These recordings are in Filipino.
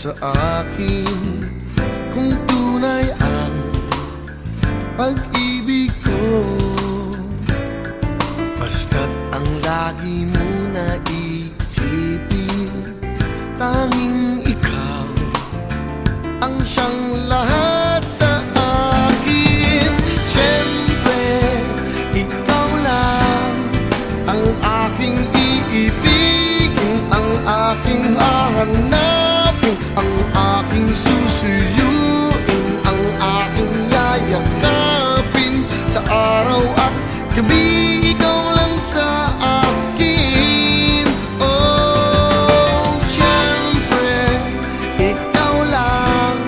sa akin kung tunay ang pag-ibig ko. Basta't ang lagi mo naisipin, tanging ikaw ang siyang lahat sa akin. Siyempre, ikaw lang ang aking iibigin, ang aking hahanapin, ang aking susuyuin, ang aking yayakapin sa araw at gabi. Ikaw lang sa akin. Oh, siyempre, ikaw lang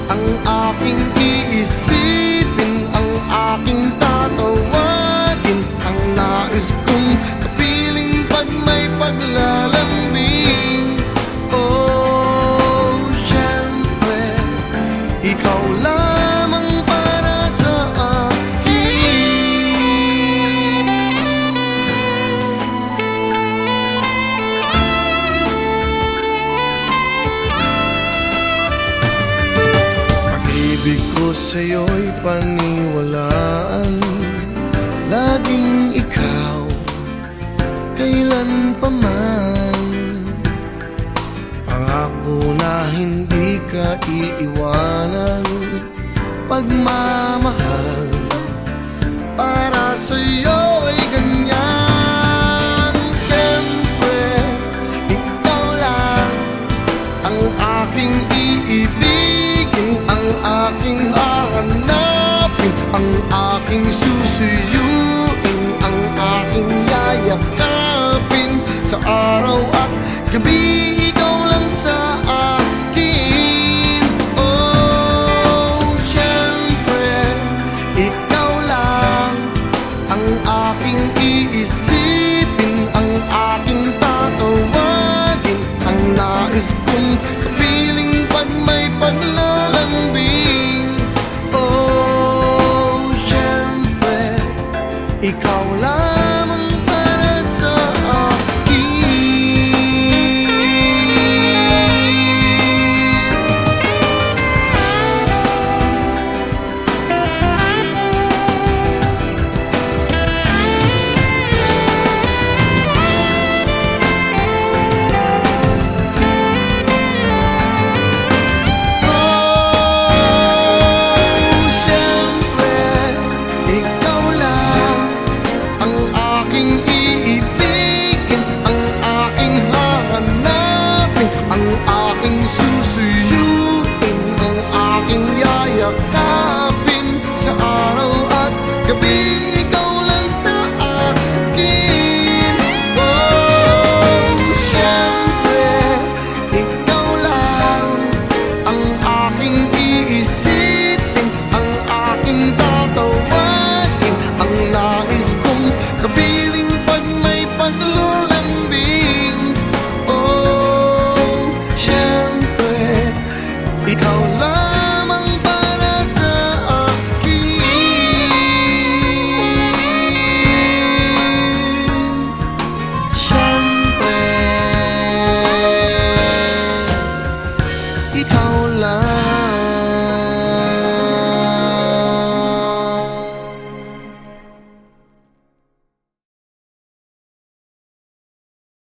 ang aking iisipin, ang aking tatawagin, ang nais kong kapiling pag may paglalambing. Oh, siyempre, ikaw lamang para sa akin. Pag-ibig ko sa'yo'y paniwalaan, laging ikaw, kailan pa man. Pangako na hindi ka iiwanan, pagmamahal para sa'yo ay ganyan. Siyempre, ikaw lang ang aking iibigin, ang aking hahanapin, ang aking susuyuin, ang aking yayakapin sa araw at gabi. Ikaw lang sa akin. Oh, siyempre, ikaw lang ang aking iisipin, ang aking tatawagin, ang nais kong kapiling pag may paglalambing. Oh, siyempre, ikaw lamang para sa akin. Yakapin sa araw at gabi. Ikaw lang sa akin. Oh, siyempre, ikaw lang ang aking iisipin, ang aking tatawagin, ang nais kong kapiling pag may paglalambing. Oh, siyempre, ikaw lang ikaw lang.